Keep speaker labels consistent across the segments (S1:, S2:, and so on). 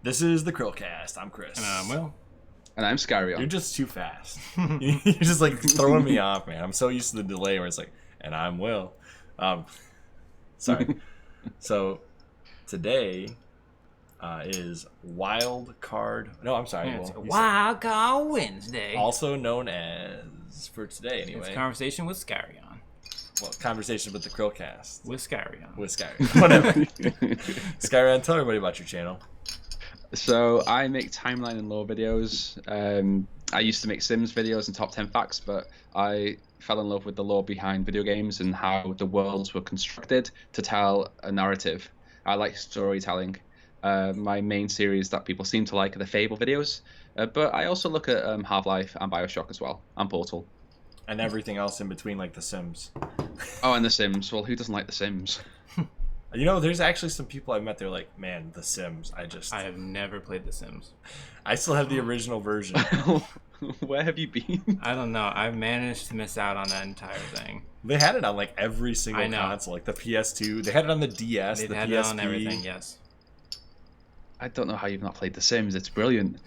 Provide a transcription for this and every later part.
S1: This is the CHRILLCAST. I'm Chris.
S2: And I'm Will.
S3: And I'm Skyrionn.
S1: You're just too fast. You're just like throwing me off, man. I'm so used to the delay where it's like, and I'm Will. Sorry. So today is Wild Card. No, I'm sorry.
S2: Yeah, it's
S1: Will.
S2: Wild Card Wednesday.
S1: Also known as, for today anyway.
S2: It's a conversation with Skyrionn.
S1: Well, conversation with the CHRILLCAST.
S2: With Skyrionn.
S1: With Skyrionn. Whatever. Skyrionn, tell everybody about your channel.
S3: So I make timeline and lore videos. I used to make Sims videos and top 10 facts, but I fell in love with the lore behind video games and how the worlds were constructed to tell a narrative. I like storytelling. My main series that people seem to like are the Fable videos, but I also look at Half-Life and Bioshock as well, and Portal.
S1: And everything else in between, like The Sims.
S3: Oh, and The Sims. Well, who doesn't like The Sims?
S1: You know, there's actually some people I've met, they're like, man, The Sims,
S2: I have never played The Sims.
S1: I still have the original version.
S3: Where have you been?
S2: I don't know. I've managed to miss out on that entire thing.
S1: They had it on like every single console, like the PS2. They had it on the DS,
S2: They
S1: the
S2: had
S1: PSP.
S2: it on everything, yes.
S3: I don't know how you've not played The Sims. It's brilliant.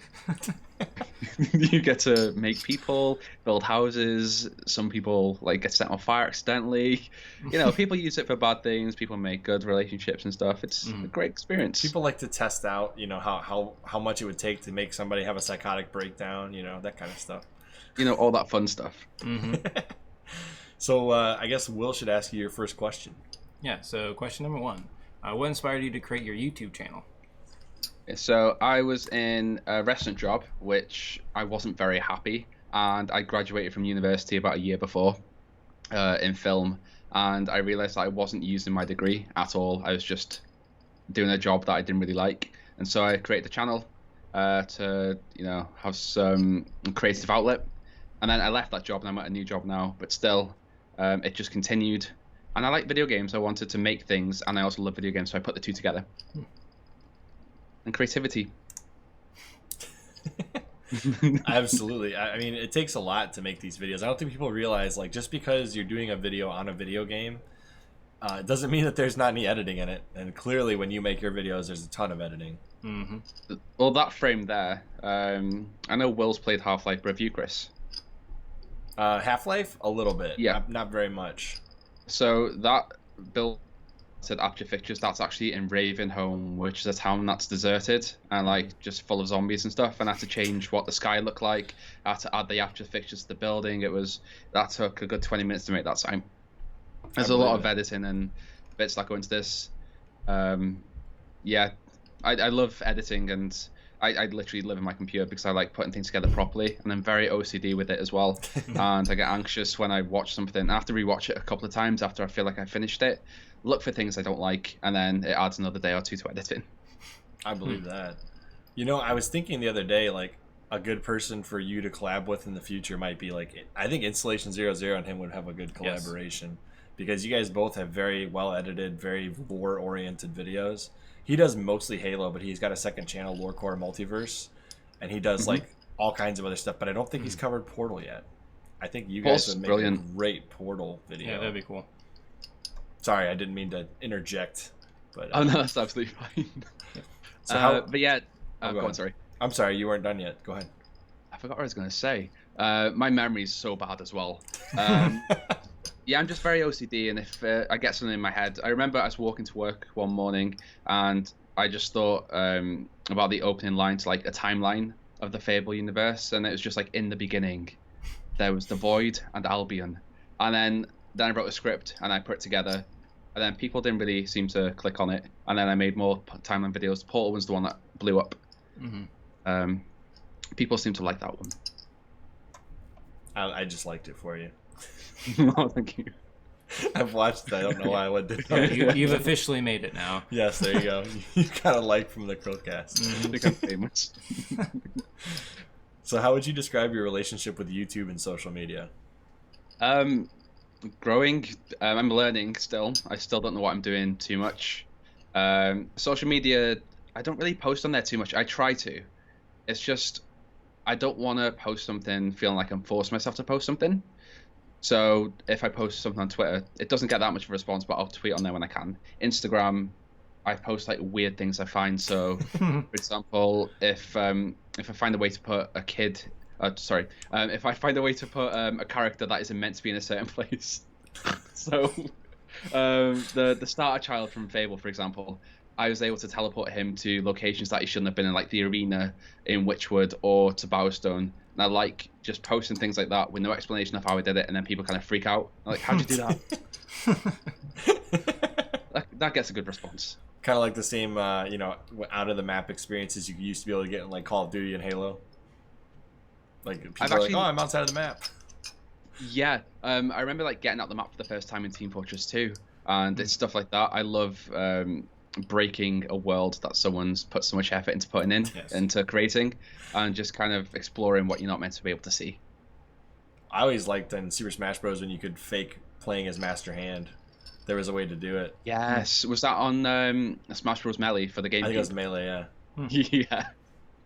S3: You get to make people, build houses. Some people like get set on fire accidentally. You know, people use it for bad things. People make good relationships and stuff. It's a great experience.
S1: People like to test out, you know, how much it would take to make somebody have a psychotic breakdown. You know, that kind of stuff.
S3: You know, all that fun stuff.
S2: Mm-hmm.
S1: So I guess Will should ask you your first question.
S2: Yeah, so question number one. What inspired you to create your YouTube channel?
S3: So I was in a restaurant job, which I wasn't very happy, and I graduated from university about a year before in film, and I realized that I wasn't using my degree at all. I was just doing a job that I didn't really like, and so I created a channel to, you know, have some creative outlet. And then I left that job and I'm at a new job now, but still it just continued. And I like video games. I wanted to make things, and I also love video games, so I put the two together. And creativity.
S1: Absolutely. I mean, it takes a lot to make these videos. I don't think people realize, like, just because you're doing a video on a video game, it doesn't mean that there's not any editing in it. And clearly, when you make your videos, there's a ton of editing.
S2: Mm-hmm.
S3: Well, that frame there, I know Will's played Half-Life, but have you, Chris?
S1: Half-Life? A little bit.
S3: Yeah.
S1: Not very much.
S3: So that build said After Fixtures, that's actually in Ravenholm, which is a town that's deserted and like just full of zombies and stuff, and I had to change what the sky looked like. I had to add the After Fixtures to the building. That took a good 20 minutes to make that time. There's a lot of editing and bits that go into this. Yeah, I love editing, and I literally live in my computer because I like putting things together properly, and I'm very OCD with it as well. And I get anxious when I watch something. I have to rewatch it a couple of times after I feel like I finished it, look for things I don't like, and then it adds another day or two to editing.
S1: I believe that. You know, I was thinking the other day, like, a good person for you to collab with in the future might be, like, I think Installation 00 and him would have a good collaboration. Because you guys both have very well edited, very lore oriented videos. He does mostly Halo, but he's got a second channel, Lorecore Multiverse, and he does like all kinds of other stuff. But I don't think he's covered Portal yet. I think you guys would make a great Portal video.
S2: Yeah, that'd be cool.
S1: Sorry, I didn't mean to interject. But
S3: oh no, that's absolutely fine.
S1: So
S3: but yeah,
S1: go
S3: on, sorry.
S1: I'm sorry, you weren't done yet. Go ahead.
S3: I forgot what I was going to say. My memory's so bad as well. Yeah, I'm just very OCD, and if I get something in my head, I remember I was walking to work one morning, and I just thought about the opening line to like a timeline of the Fable universe, and it was just like in the beginning, there was the Void and Albion, and then I wrote a script and I put it together, and then people didn't really seem to click on it, and then I made more timeline videos. Portal was the one that blew up. People seem to like that one.
S1: I just liked it for you.
S3: Oh, thank you.
S1: I've watched it. I don't know why I would do that.
S2: You've officially made it now.
S1: Yes, there you go. You got a like from the CHRILLCAST.
S3: I think I'm famous.
S1: So how would you describe your relationship with YouTube and social media?
S3: Growing. I'm learning still. I still don't know what I'm doing too much. Social media, I don't really post on there too much. I try to. It's just, I don't want to post something feeling like I'm forcing myself to post something. So if I post something on Twitter, it doesn't get that much of a response, but I'll tweet on there when I can. Instagram, I post like weird things I find. So, for example, if I find a way to put a kid, if I find a way to put a character that isn't meant to be in a certain place. So, the starter child from Fable, for example, I was able to teleport him to locations that he shouldn't have been in, like the arena in Witchwood or to Bowerstone. And I like just posting things like that with no explanation of how I did it, and then people kind of freak out. Like, how'd you do that? that gets a good response.
S1: Kind of like the same, out of the map experiences you used to be able to get in like Call of Duty and Halo. Like people are like, "Oh, I'm outside of the map."
S3: Yeah, I remember like getting out the map for the first time in Team Fortress 2, and it's stuff like that. I love breaking a world that someone's put so much effort into putting in, into creating, and just kind of exploring what you're not meant to be able to see.
S1: I always liked in Super Smash Bros. When you could fake playing as Master Hand. There was a way to do it.
S3: Yes, was that on Smash Bros. Melee for the GameCube?
S1: I think it was Melee, yeah.
S3: Yeah.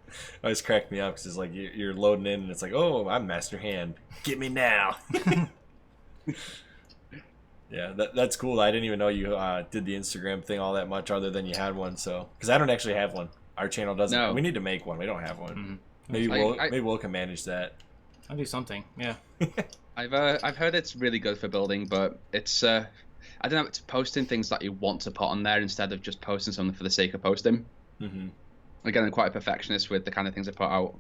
S1: It always cracked me up because it's like you're loading in and it's like, oh, I'm Master Hand. Get me now. Yeah, that's cool. I didn't even know you did the Instagram thing all that much other than you had one. So, because I don't actually have one. Our channel doesn't. No. We need to make one. We don't have one. Mm-hmm. Maybe Will can manage that.
S2: I'll do something. Yeah.
S3: I've heard it's really good for building, but it's I don't know. It's posting things that you want to put on there instead of just posting something for the sake of posting. Mm-hmm. Again, I'm quite a perfectionist with the kind of things I put out.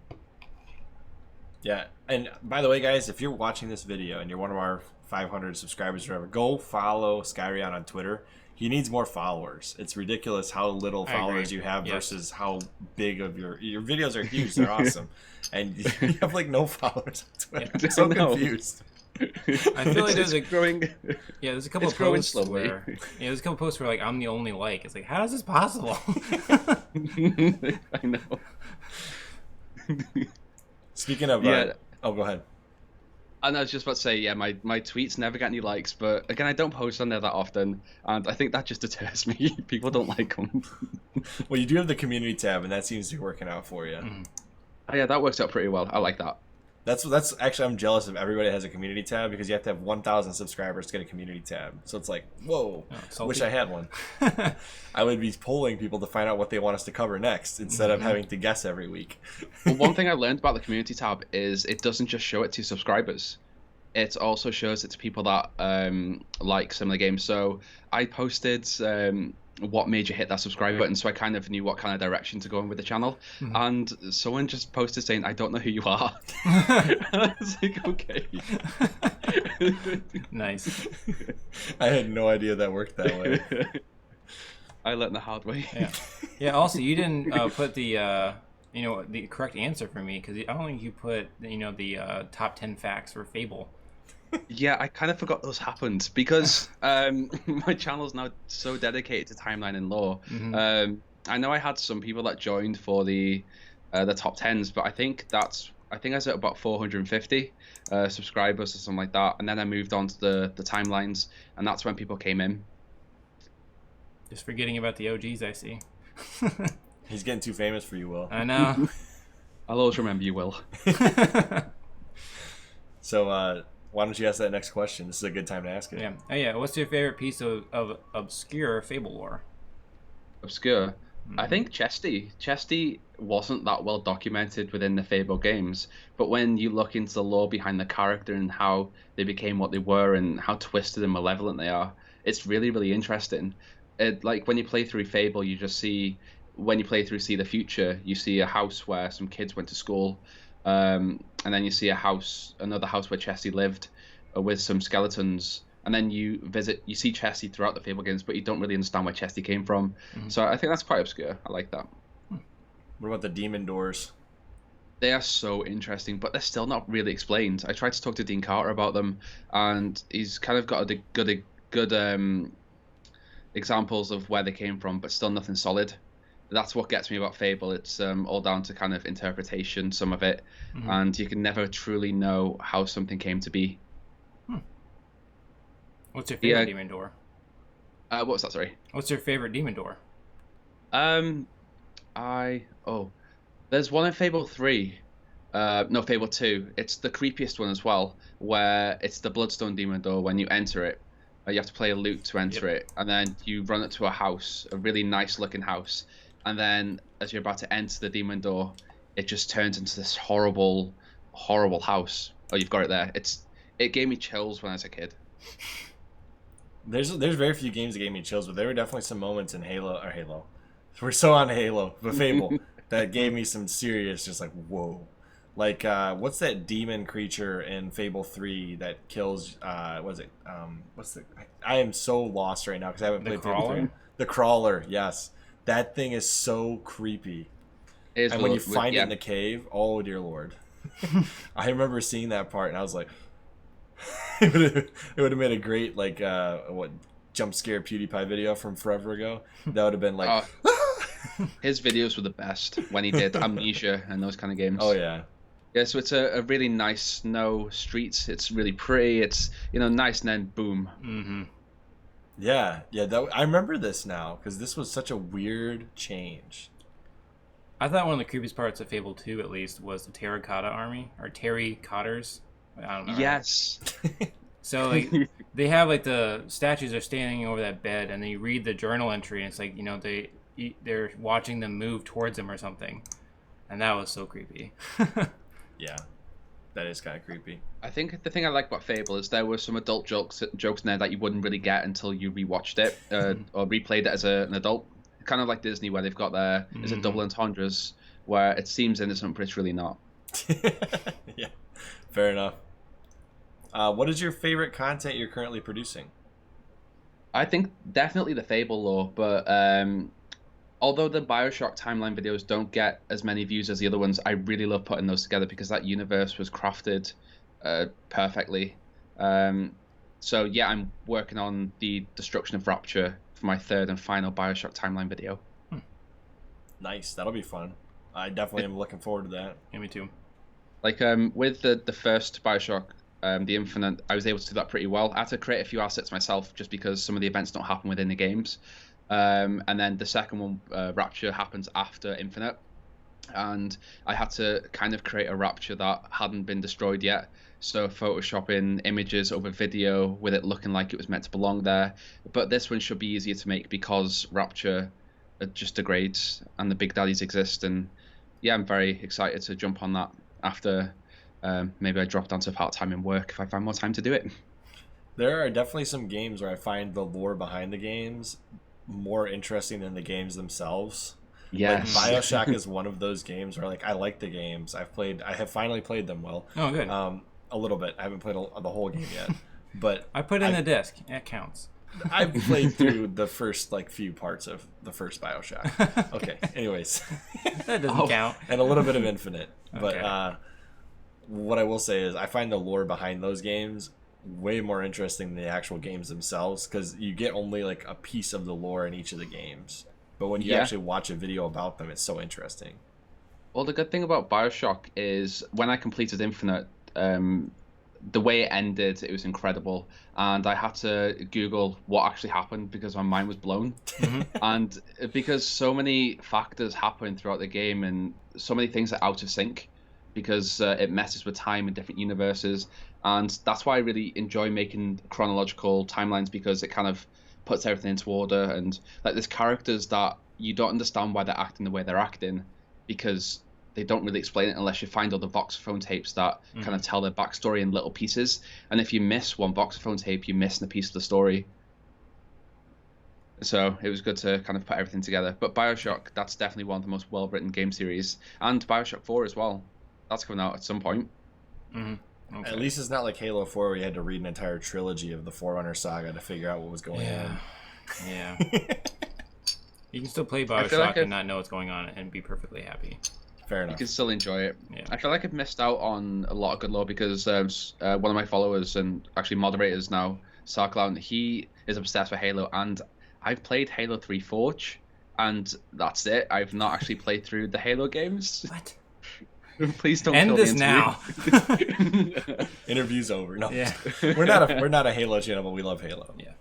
S1: Yeah, and by the way, guys, if you're watching this video and you're one of our 500 subscribers or whatever, go follow Skyrionn on Twitter. He needs more followers. It's ridiculous how little followers you have versus how big of your videos are huge. They're awesome, and you have like no followers on Twitter. I'm so confused.
S2: I feel like there's
S3: growing.
S2: Yeah, there's a couple of posts where there's a couple of posts where like I'm the only like. It's like, how is this possible?
S3: I know.
S1: Speaking of, oh, go ahead.
S3: And I was just about to say, yeah, my tweets never get any likes, but again, I don't post on there that often, and I think that just deters me. People don't like them.
S1: Well, you do have the community tab, and that seems to be working out for you.
S2: Mm-hmm.
S3: Oh, yeah, that works out pretty well. I like that.
S1: That's actually, I'm jealous of everybody that has a community tab because you have to have 1,000 subscribers to get a community tab. So it's like, whoa, wish I had one. I would be polling people to find out what they want us to cover next instead of having to guess every week.
S3: Well, one thing I learned about the community tab is it doesn't just show it to subscribers. It also shows it to people that like similar games. So I posted what made you hit that subscribe button, so I kind of knew what kind of direction to go in with the channel. Mm-hmm. And someone just posted saying, I don't know who you are. And I was like, okay.
S2: Nice.
S1: I had no idea that worked that way.
S3: I learned the hard way.
S2: Yeah. Also, you didn't put the the correct answer for me, because I don't think you put the top 10 facts for Fable.
S3: Yeah, I kind of forgot those happened because my channel's now so dedicated to timeline and lore. Mm-hmm. I know I had some people that joined for the top 10s, but I think I was at about 450 subscribers or something like that, and then I moved on to the timelines, and that's when people came in.
S2: Just forgetting about the OGs, I see.
S1: He's getting too famous for you, Will.
S2: I know.
S3: I'll always remember you, Will.
S1: So, why don't you ask that next question? This is a good time to ask it.
S2: Yeah. Oh, yeah. What's your favorite piece of obscure Fable lore?
S3: Obscure? I think Chesty. Chesty wasn't that well documented within the Fable games, but when you look into the lore behind the character and how they became what they were and how twisted and malevolent they are, it's really, really interesting. Like when you play through Fable, you just see, when you play through See the Future, you see a house where some kids went to school. And then you see another house where Chesty lived with some skeletons. And then you see Chesty throughout the Fable games, but you don't really understand where Chesty came from. Mm-hmm. So I think that's quite obscure. I like that.
S1: What about the demon doors?
S3: They are so interesting, but they're still not really explained. I tried to talk to Dean Carter about them, and he's kind of got a good examples of where they came from, but still nothing solid. That's what gets me about Fable. It's all down to kind of interpretation, some of it, mm-hmm. and you can never truly know how something came to be.
S2: What's your favorite demon door?
S3: What was that? Sorry.
S2: What's your favorite demon door?
S3: There's one in Fable 3. No, Fable 2. It's the creepiest one as well, where it's the Bloodstone demon door when you enter it. You have to play a loot to enter it, and then you run it to a house, a really nice looking house, and then as you're about to enter the demon door, it just turns into this horrible, horrible house. Oh, you've got it there. It gave me chills when I was a kid.
S1: There's very few games that gave me chills, but there were definitely some moments in Halo. We're so on Halo, but Fable that gave me some serious, just like whoa. Like, what's that demon creature in Fable 3 that kills, what's the... I am so lost right now because I haven't played Fable 3. The Crawler, yes. That thing is so creepy. And when you find it in the cave, oh dear lord. I remember seeing that part and I was like... it would have made a great, like, jump scare PewDiePie video from forever ago. That would have been like...
S3: His videos were the best when he did Amnesia and those kind of games.
S1: Oh, yeah.
S3: Yeah, so it's a really nice snow streets. It's really pretty. It's, nice, and then boom.
S2: Mm-hmm.
S1: Yeah. I remember this now because this was such a weird change.
S2: I thought one of the creepiest parts of Fable 2, at least, was the Terracotta Army, or Terry-Cotters. I don't know.
S3: Yes.
S2: So, like, they have, like, the statues are standing over that bed, and then you read the journal entry, and it's like, they're watching them move towards them or something. And that was so creepy.
S1: Yeah, that is kind of creepy.
S3: I think the thing I like about Fable is there were some adult jokes in there that you wouldn't really get until you rewatched it or replayed it as an adult. Kind of like Disney, where they've got their is it double entendres, where it seems innocent but it's really not.
S1: Yeah, fair enough. What is your favorite content you're currently producing?
S3: I think definitely the Fable lore, but although the BioShock timeline videos don't get as many views as the other ones, I really love putting those together because that universe was crafted perfectly. So yeah, I'm working on the destruction of Rapture for my third and final BioShock timeline video.
S1: Nice, that'll be fun. I definitely am looking forward to that.
S2: Yeah, me too.
S3: Like with the first BioShock, the Infinite, I was able to do that pretty well. I had to create a few assets myself just because some of the events don't happen within the games. And then the second one, Rapture, happens after Infinite. And I had to kind of create a Rapture that hadn't been destroyed yet. So photoshopping images over video with it looking like it was meant to belong there. But this one should be easier to make because Rapture just degrades and the Big Daddies exist. And yeah, I'm very excited to jump on that after maybe I drop down to part-time in work if I find more time to do it.
S1: There are definitely some games where I find the lore behind the games more interesting than the games themselves.
S3: Yes.
S1: Like BioShock is one of those games where like I like the games. I have finally played them well.
S2: Oh, good.
S1: A little bit. I haven't played the whole game yet, but
S2: I put in the disc. That counts.
S1: I've played through the first few parts of the first BioShock. Okay. Anyways,
S2: That doesn't count.
S1: and a little bit of Infinite, but
S2: Okay.
S1: what I will say is I find the lore behind those games way more interesting than the actual games themselves because you get only like a piece of the lore in each of the games, but when you actually watch a video about them, it's so interesting.
S3: Well, the good thing about BioShock is when I completed Infinite, the way it ended, it was incredible, and I had to Google what actually happened because my mind was blown. And because so many factors happen throughout the game and so many things are out of sync because it messes with time in different universes. And that's why I really enjoy making chronological timelines because it kind of puts everything into order. And like there's characters that you don't understand why they're acting the way they're acting because they don't really explain it unless you find all the Voxophone tapes that kind of tell their backstory in little pieces. And if you miss one Voxophone tape, you're missing a piece of the story. So it was good to kind of put everything together. But BioShock, that's definitely one of the most well-written game series. And BioShock 4 as well. That's coming out at some point.
S2: Okay.
S1: At least it's not like Halo 4 where you had to read an entire trilogy of the Forerunner saga to figure out what was going on.
S2: Yeah. You can still play
S3: feel
S2: BioShock
S3: like
S2: and not know what's going on and be perfectly happy.
S1: Fair
S3: You
S1: enough.
S3: can still enjoy it.
S2: Yeah.
S3: I feel like I've missed out on a lot of good lore because one of my followers and actually moderators now, Sarclown, he is obsessed with Halo, and I've played Halo 3 Forge, and that's it. I've not actually played through the Halo games.
S2: What?
S3: Please don't
S2: End
S3: kill
S2: this
S3: the interview.
S2: now.
S1: Interview's over. No,
S2: Yeah.
S1: we're not a Halo channel, but we love Halo.
S2: Yeah.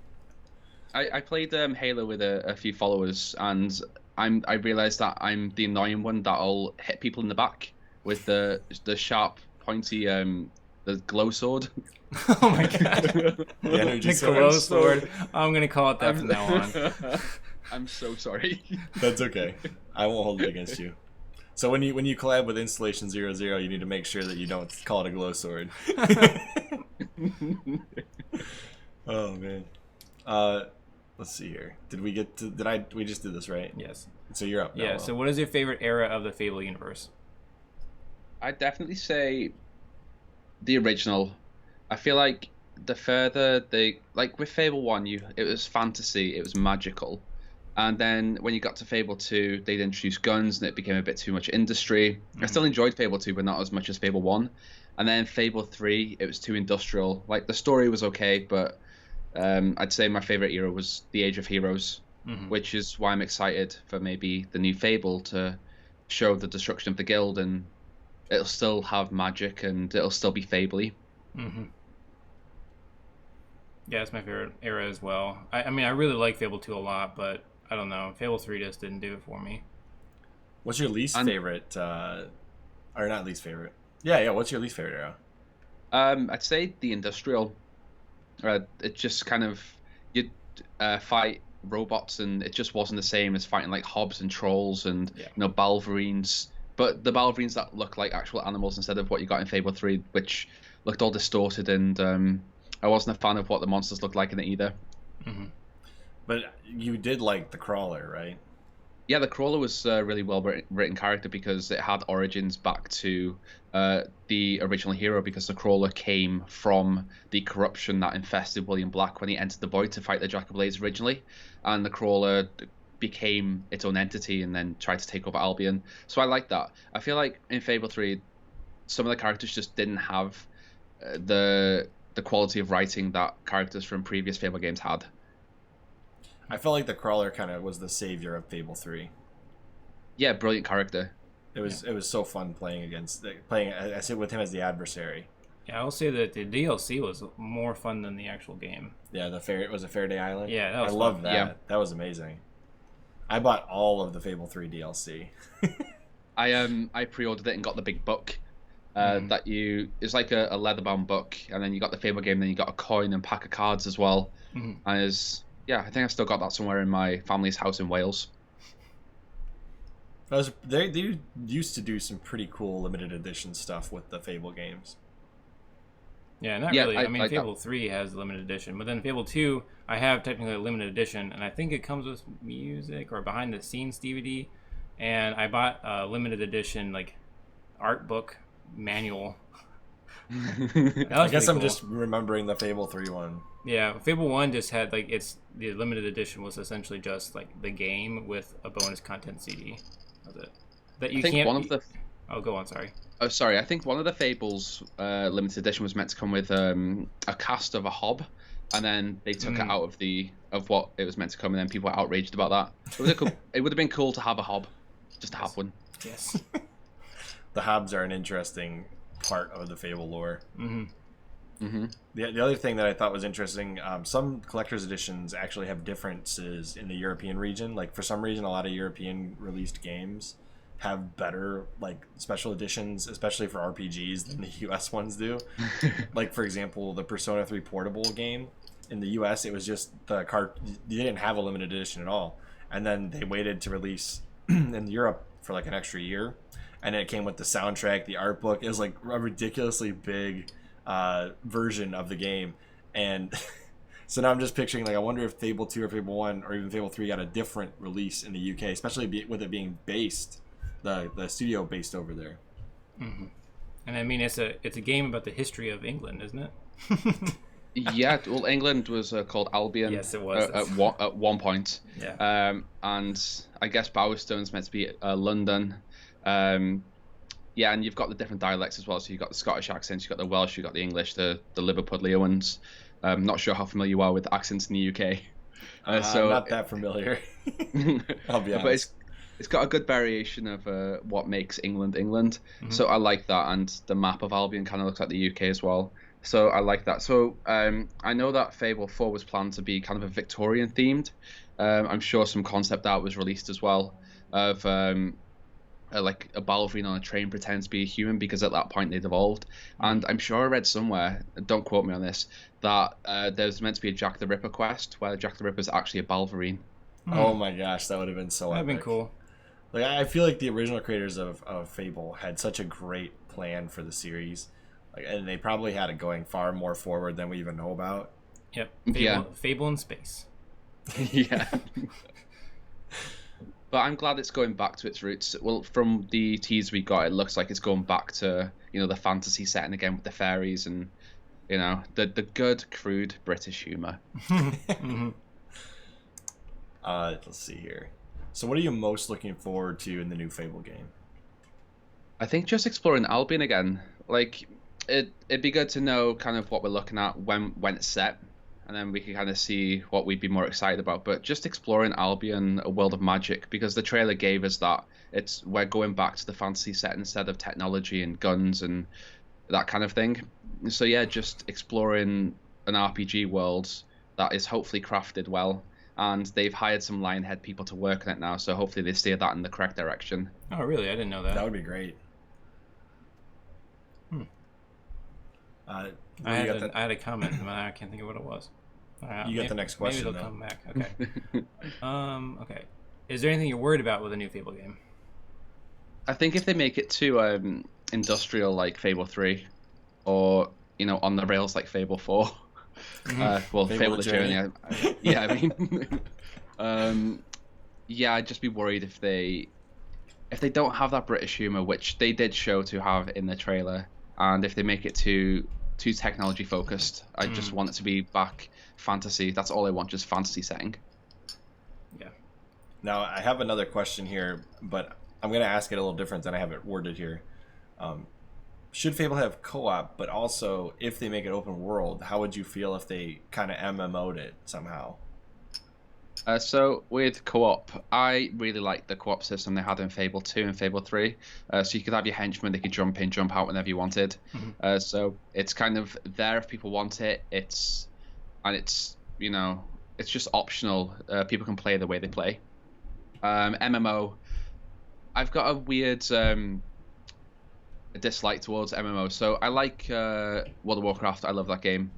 S3: I played Halo with a few followers, and I realized that I'm the annoying one that'll hit people in the back with the sharp, pointy the glow sword.
S2: Oh my god.
S1: The energy
S2: The glow
S1: sword.
S2: sword. I'm gonna call it that from now on.
S3: I'm so sorry.
S1: That's okay. I won't hold it against you. So when you collab with Installation 00, you need to make sure that you don't call it a glow sword. Oh man. Let's see here. Did we get to? We just did this, right?
S2: Yes.
S1: So you're up now.
S2: Yeah.
S1: Will.
S2: So what is your favorite era of the Fable universe?
S3: I'd definitely say the original. I feel like the further they like with Fable 1, it was fantasy, it was magical. And then when you got to Fable 2, they'd introduced guns and it became a bit too much industry. I still enjoyed Fable 2, but not as much as Fable 1. And then Fable 3, it was too industrial. Like the story was okay, but I'd say my favorite era was the Age of Heroes, which is why I'm excited for maybe the new Fable to show the destruction of the guild, and it'll still have magic and it'll still be Fable-y.
S2: Yeah, it's my favorite era as well. I mean, I really like Fable 2 a lot, but I don't know. Fable 3 just didn't do it for me.
S1: What's your least favorite? Or not least favorite? Yeah. What's your least favorite era?
S3: I'd say the industrial. It just kind of you'd fight robots, and it just wasn't the same as fighting like hobs and trolls and Balverines. But the Balverines that look like actual animals instead of what you got in Fable 3, which looked all distorted, and I wasn't a fan of what the monsters looked like in it either.
S1: But you did like the Crawler, right?
S3: Yeah, the Crawler was a really well written character because it had origins back to the original hero, because the Crawler came from the corruption that infested William Black when he entered the Void to fight the Jack of Blades originally, and the Crawler became its own entity and then tried to take over Albion. So I like that. I feel like in Fable 3, some of the characters just didn't have the quality of writing that characters from previous Fable games had.
S1: I felt like the Crawler kind of was the savior of Fable 3.
S3: Yeah, brilliant character.
S1: It was so fun playing I sit with him as the adversary.
S2: Yeah, I'll say that the DLC was more fun than the actual game.
S1: Yeah, it was a Faraday Island.
S2: Yeah, that was
S1: I love that.
S3: Yeah.
S1: That was amazing. I bought all of the Fable 3 DLC.
S3: I pre-ordered it and got the big book. It's like a leather-bound book, and then you got the Fable game, then you got a coin and pack of cards as well. And I think I still got that somewhere in my family's house in Wales.
S1: They used to do some pretty cool limited edition stuff with the Fable games.
S2: Yeah, not really. I mean,
S3: like
S2: Fable 3 has limited edition, but then Fable 2, I have technically a limited edition, and I think it comes with music or behind the scenes DVD. And I bought a limited edition like art book manual.
S1: I guess I'm just remembering the Fable 3 one.
S2: Yeah, Fable 1 just had like the limited edition was essentially just like the game with a bonus content CD. That was it. That you can't. Oh, go on. Sorry.
S3: Oh, sorry. I think one of the Fables limited edition was meant to come with a cast of a hob, and then they took it out of what it was meant to come, and then people were outraged about that. It would have been cool to have a hob, just to have one.
S2: Yes.
S1: The hobs are an interesting part of the Fable lore. The other thing that I thought was interesting, some collector's editions actually have differences in the European region. Like for some reason, a lot of European released games have better like special editions, especially for RPGs, than the US ones do. Like for example, the Persona 3 Portable game in the US, it was just the card. They didn't have a limited edition at all, and then they waited to release in Europe for like an extra year, and it came with the soundtrack, the art book. It was like a ridiculously big version of the game, and so now I'm just picturing like I wonder if Fable 2 or Fable 1 or even Fable 3 got a different release in the UK, especially with it being based the studio based over there.
S2: And I mean it's a game about the history of England, isn't it?
S3: Yeah, well, England was called Albion.
S2: Yes, it was
S3: at one point.
S2: Yeah.
S3: And I guess Bowerstone's meant to be London. Yeah, and you've got the different dialects as well. So you've got the Scottish accents, you've got the Welsh, you've got the English, the Liverpudlians. Not sure how familiar you are with accents in the UK.
S1: I'm not that familiar. I'll be honest.
S3: But it's got a good variation of what makes England England. So I like that, and the map of Albion kind of looks like the UK as well. So I like that. So I know that Fable 4 was planned to be kind of a Victorian themed. I'm sure some concept art was released as well of like a Balverine on a train pretends to be a human, because at that point they'd evolved. And I'm sure I read somewhere, don't quote me on this, that there's meant to be a Jack the Ripper quest where Jack the Ripper's actually a Balverine.
S1: Oh my gosh, that would have been so
S2: That'd
S1: epic.
S2: been cool.
S1: Like, I feel like the original creators of Fable had such a great plan for the series, like, and they probably had it going far more forward than we even know about.
S2: Yep.
S3: Yeah.
S2: Fable in space.
S3: Yeah. But I'm glad it's going back to its roots. Well, from the tease we got, it looks like it's going back to, you know, the fantasy setting again with the fairies and, you know, the good, crude British humour.
S1: Let's see here. So what are you most looking forward to in the new Fable game?
S3: I think just exploring Albion again. Like, it'd be good to know kind of what we're looking at when it's set, and then we can kind of see what we'd be more excited about. But just exploring Albion, a world of magic, because the trailer gave us that. We're going back to the fantasy set instead of technology and guns and that kind of thing. So yeah, just exploring an RPG world that is hopefully crafted well. And they've hired some Lionhead people to work on it now, so hopefully they steer that in the correct direction.
S2: Oh, really? I didn't know that.
S1: That would be great.
S2: I had a comment, but I can't think of what it was.
S1: You got the next question.
S2: Maybe they'll come back. Okay. Okay. Is there anything you're worried about with a new Fable game?
S3: I think if they make it too industrial like Fable 3, or, you know, on the rails like Fable 4. Well, Fable the Journey. Yeah, I mean, yeah, I'd just be worried if they don't have that British humor, which they did show to have in the trailer, and if they make it too technology focused. I just want it to be back fantasy. That's all I want, just fantasy setting.
S2: Yeah.
S1: Now I have another question here, but I'm going to ask it a little different than I have it worded here. Should Fable have co-op, but also if they make it open world, how would you feel if they kind of MMO'd it somehow?
S3: So with co-op, I really like the co-op system they had in Fable 2 and Fable 3. So you could have your henchmen, they could jump in, jump out whenever you wanted. So it's kind of there if people want it. It's you know, it's just optional. People can play the way they play. MMO, I've got a weird dislike towards MMO. So I like World of Warcraft. I love that game.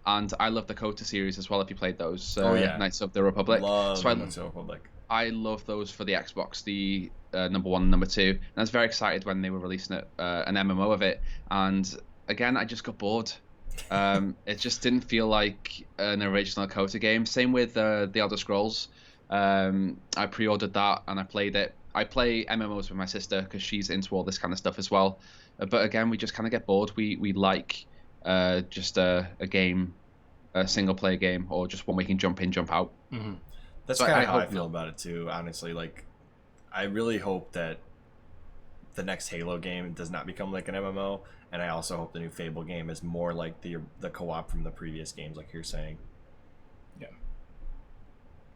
S3: And I love the Kota series as well, if you played those. Knights of the Republic.
S1: Love Knights of the Republic.
S3: I love those for the Xbox, the number 1 and number 2. And I was very excited when they were releasing it, an MMO of it. And again, I just got bored. It just didn't feel like an original Kota game. Same with the Elder Scrolls. I pre-ordered that and I played it. I play MMOs with my sister because she's into all this kind of stuff as well. But again, we just kind of get bored. We like just a game, a single player game, or just one we can jump in, jump out.
S1: That's kind of how I feel about it too, honestly. Like, I really hope that the next Halo game does not become like an MMO, and I also hope the new Fable game is more like the co-op from the previous games, like you're saying.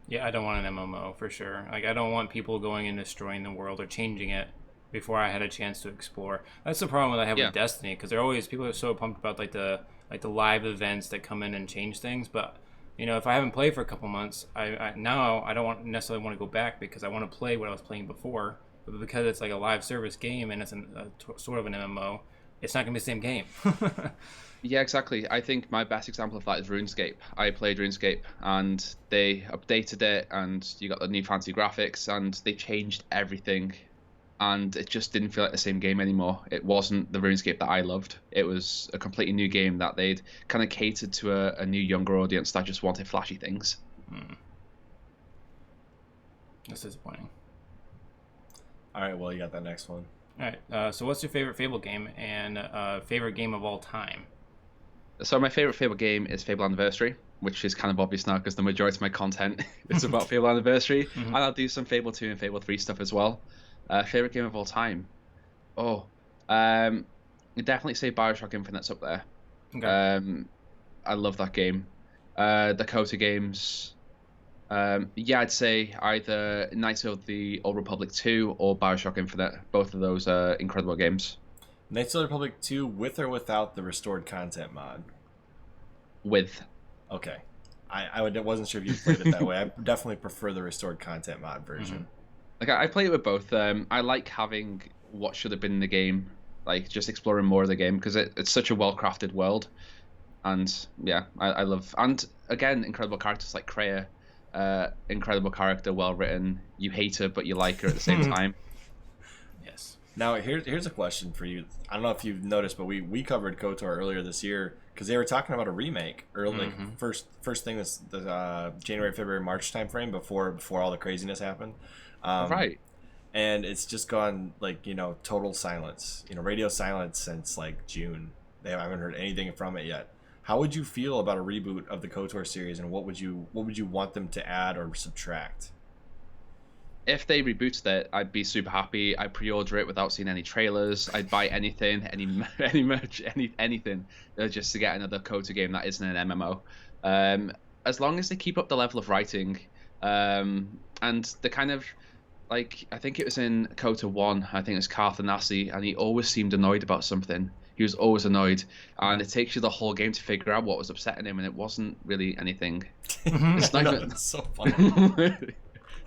S2: Yeah, I don't want an MMO for sure. Like, I don't want people going and destroying the world or changing it before I had a chance to explore. That's the problem that I have with Destiny, because people are so pumped about like the live events that come in and change things. But you know, if I haven't played for a couple months, I don't necessarily want to go back because I want to play what I was playing before. But because it's like a live service game and it's sort of an MMO, it's not gonna be the same game.
S3: Yeah, exactly. I think my best example of that is RuneScape. I played RuneScape and they updated it and you got the new fancy graphics and they changed everything, and it just didn't feel like the same game anymore. It wasn't the RuneScape that I loved. It was a completely new game that they'd kind of catered to a new younger audience that just wanted flashy things.
S2: That's disappointing.
S1: All right, well, you got that next one.
S2: All right, so what's your favorite Fable game and favorite game of all time?
S3: So my favorite Fable game is Fable Anniversary, which is kind of obvious now because the majority of my content is about Fable Anniversary. And I'll do some Fable 2 and Fable 3 stuff as well. Favorite game of all time? I'd definitely say Bioshock Infinite's up there.
S2: Okay.
S3: I love that game. The Kota games. I'd say either Knights of the Old Republic 2 or Bioshock Infinite. Both of those are incredible games.
S1: Knights of the Republic 2 with or without the restored content mod?
S3: With.
S1: Okay. I wasn't sure if you played it that way. I definitely prefer the restored content mod version.
S3: Like I play it with both. I like having what should have been in the game, like just exploring more of the game because it's such a well-crafted world, and yeah, I love. And again, incredible characters like Kreia, incredible character, well written. You hate her, but you like her at the same time.
S2: Yes.
S1: Now, here's a question for you. I don't know if you've noticed, but we covered KOTOR earlier this year because they were talking about a remake early, like first thing this January, February, March timeframe before all the craziness happened.
S3: Right.
S1: And it's just gone like total silence, radio silence since like June. I haven't heard anything from it yet. How would you feel about a reboot of the KOTOR series, and what would you want them to add or subtract?
S3: If they rebooted it, I'd be super happy. I'd pre-order it without seeing any trailers. I'd buy anything, any merch, anything, just to get another KOTOR game that isn't an MMO. As long as they keep up the level of writing, and the kind of like I think it was in KOTOR 1. I think it was Carthanasi, and he always seemed annoyed about something. He was always annoyed, and it takes you the whole game to figure out what was upsetting him, and it wasn't really anything. It's not even...
S1: That's so funny.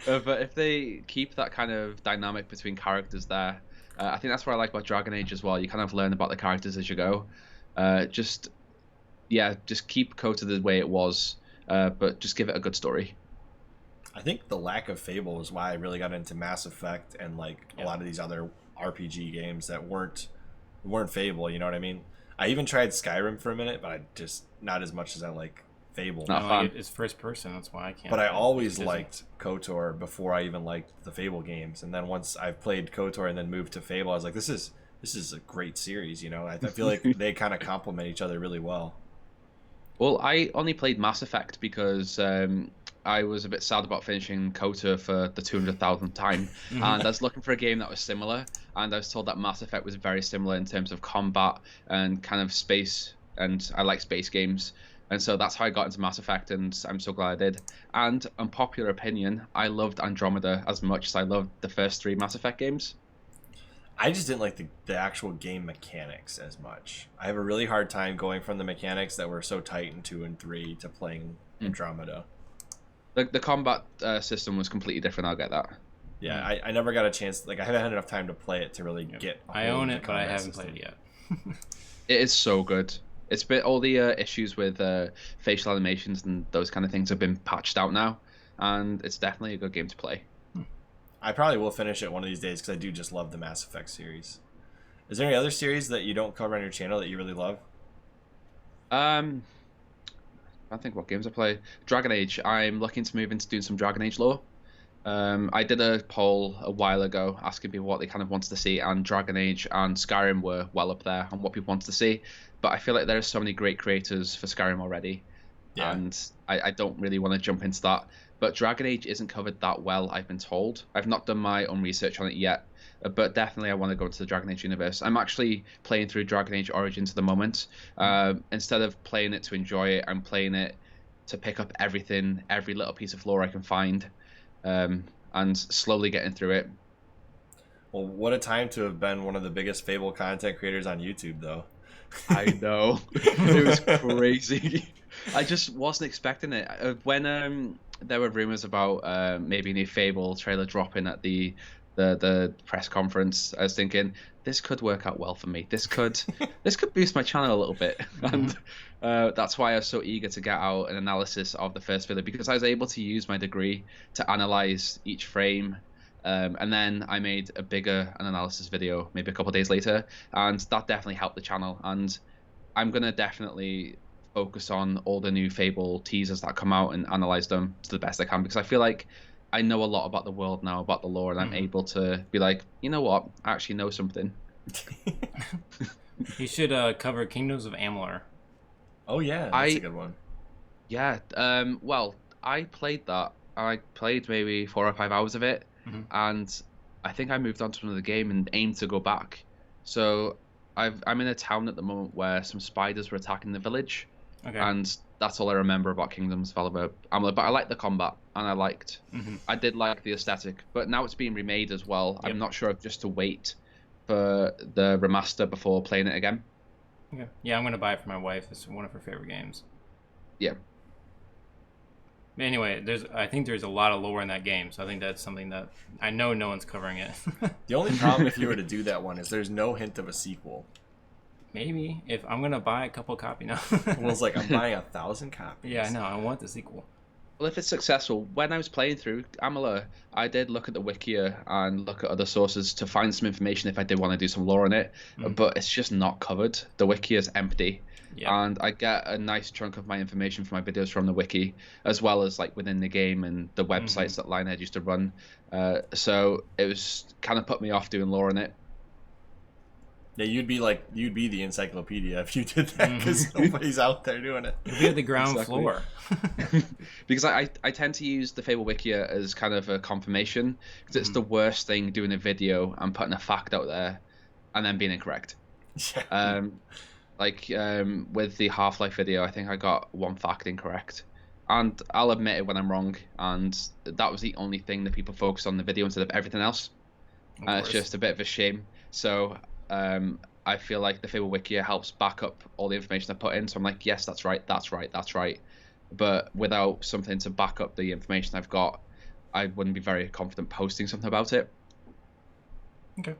S3: But if they keep that kind of dynamic between characters there, I think that's what I like about Dragon Age as well. You kind of learn about the characters as you go. Just keep KOTOR the way it was, but just give it a good story.
S1: I think the lack of Fable is why I really got into Mass Effect and like a lot of these other RPG games that weren't Fable. You know what I mean? I even tried Skyrim for a minute, but I just not as much as I like Fable.
S3: Not fun.
S2: It's first person. That's why I can't.
S1: But I always liked KOTOR before I even liked the Fable games. And then once I've played KOTOR and then moved to Fable, I was like, this is a great series. I feel like they kind of complement each other really well.
S3: Well, I only played Mass Effect because I was a bit sad about finishing KOTOR for the 200,000th time, and I was looking for a game that was similar, and I was told that Mass Effect was very similar in terms of combat and kind of space, and I like space games. And so that's how I got into Mass Effect, and I'm so glad I did. And unpopular opinion, I loved Andromeda as much as I loved the first 3 Mass Effect games.
S1: I just didn't like the actual game mechanics as much. I have a really hard time going from the mechanics that were so tight in 2 and 3 to playing Andromeda.
S3: The combat system was completely different, I'll get that.
S1: Yeah, I never got a chance. Like, I haven't had enough time to play it to really get a
S2: I
S1: hold
S2: own
S1: of
S2: it,
S1: the
S2: but I
S1: combat
S2: haven't
S1: system.
S2: played it yet.
S3: It is so good. It's been all the issues with facial animations and those kind of things have been patched out now, and it's definitely a good game to play.
S1: I probably will finish it one of these days because I do just love the Mass Effect series. Is there any other series that you don't cover on your channel that you really love?
S3: I think what games I play. Dragon Age. I'm looking to move into doing some Dragon Age lore. I did a poll a while ago asking people what they kind of wanted to see, and Dragon Age and Skyrim were well up there on what people wanted to see. But I feel like there are so many great creators for Skyrim already, and I don't really want to jump into that. But Dragon Age isn't covered that well, I've been told. I've not done my own research on it yet, but definitely I want to go into the Dragon Age universe. I'm actually playing through Dragon Age Origins at the moment. Instead of playing it to enjoy it, I'm playing it to pick up everything, every little piece of lore I can find, and slowly getting through it.
S1: Well, what a time to have been one of the biggest Fable content creators on YouTube, though.
S3: I know. It was crazy. I just wasn't expecting it. When there were rumors about maybe a new Fable trailer dropping at the press conference, I was thinking this could work out well for me. This could boost my channel a little bit, and that's why I was so eager to get out an analysis of the first video, because I was able to use my degree to analyze each frame. And then I made a bigger analysis video maybe a couple of days later, and that definitely helped the channel. And I'm gonna definitely focus on all the new Fable teasers that come out and analyze them to the best I can, because I feel like I know a lot about the world now, about the lore, and I'm able to be like, you know what, I actually know something.
S2: You should cover Kingdoms of Amalur.
S1: Oh yeah, that's a good one.
S3: Yeah, well, I played that. I played maybe 4 or 5 hours of it, and I think I moved on to another game and aimed to go back. So I'm in a town at the moment where some spiders were attacking the village, and that's all I remember about Kingdoms of Amalur. But I liked the combat, and I did like the aesthetic. But now it's being remade as well. I'm not sure if just to wait for the remaster before playing it again.
S2: Okay. Yeah, I'm gonna buy it for my wife. It's one of her favorite games.
S3: Yeah.
S2: Anyway, I think there's a lot of lore in that game, so I think that's something that I know no one's covering it.
S1: The only problem if you were to do that one is there's no hint of a sequel.
S2: Maybe if I'm gonna buy a couple copies now.
S1: Well, it's like I'm buying 1,000 copies.
S2: Yeah, I know. I want the sequel.
S3: Well, if it's successful, when I was playing through Amalur, I did look at the Wikia and look at other sources to find some information if I did want to do some lore on it, but it's just not covered. The Wiki is empty, and I get a nice chunk of my information from my videos from the Wiki, as well as like within the game and the websites that Lionhead used to run. So it was kind of put me off doing lore on it.
S1: Yeah, you'd be the encyclopedia if you did that, because nobody's out there doing it.
S2: You'd be at the ground floor.
S3: Because I tend to use the Fable Wikia as kind of a confirmation, because it's the worst thing doing a video and putting a fact out there and then being incorrect.
S1: Yeah.
S3: With the Half-Life video, I think I got one fact incorrect. And I'll admit it when I'm wrong, and that was the only thing that people focused on in the video instead of everything else. And it's just a bit of a shame. So I feel like the Fable Wikia helps back up all the information I put in. So I'm like, yes, that's right, that's right, that's right. But without something to back up the information I've got, I wouldn't be very confident posting something about it.
S2: Okay.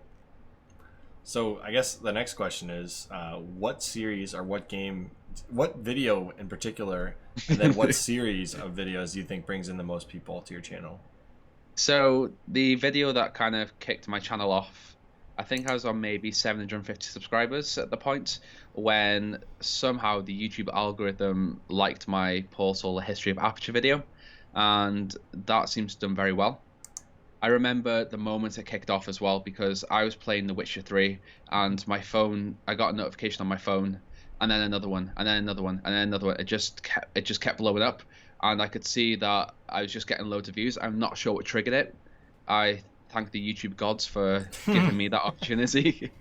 S1: So I guess the next question is, what series or what game, what video in particular, and then what series of videos do you think brings in the most people to your channel? So
S3: the video that kind of kicked my channel off, I think I was on maybe 750 subscribers at the point when somehow the YouTube algorithm liked my Portal History of Aperture video, and that seems to have done very well. I remember the moment it kicked off as well, because I was playing The Witcher 3 and my phone, I got a notification on my phone, and then another one, and then another one, and then another one. It just kept blowing up, and I could see that I was just getting loads of views. I'm not sure what triggered it. I thank the YouTube gods for giving me that opportunity.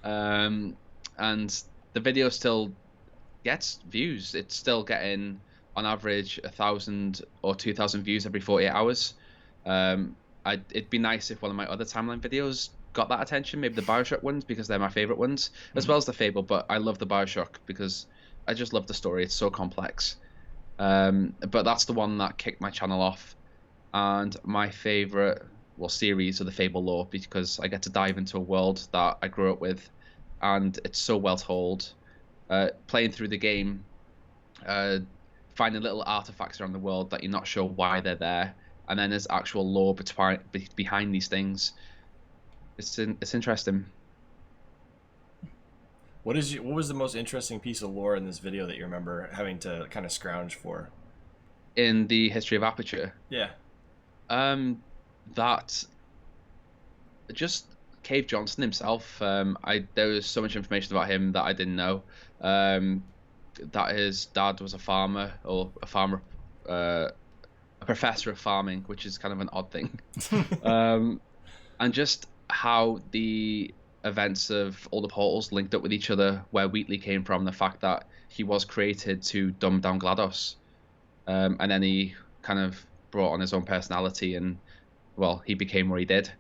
S3: And the video still gets views. It's still getting on average 1,000 or 2,000 views every 48 hours. It'd be nice if one of my other timeline videos got that attention, maybe the Bioshock ones, because they're my favorite ones, as well as the Fable. But I love the Bioshock because I just love the story. It's so complex. But that's the one that kicked my channel off. And my favorite series of the Fable lore, because I get to dive into a world that I grew up with, and it's so well told. Playing through the game, finding little artifacts around the world that you're not sure why they're there, and then there's actual lore behind these things. It's interesting.
S1: What was the most interesting piece of lore in this video that you remember having to kind of scrounge for?
S3: In the History of Aperture?
S1: Yeah.
S3: That just Cave Johnson himself. There was so much information about him that I didn't know. That his dad was a farmer, or a professor of farming, which is kind of an odd thing. And just how the events of all the portals linked up with each other, where Wheatley came from, the fact that he was created to dumb down GLaDOS, and then he kind of brought on his own personality, and well, he became what he did.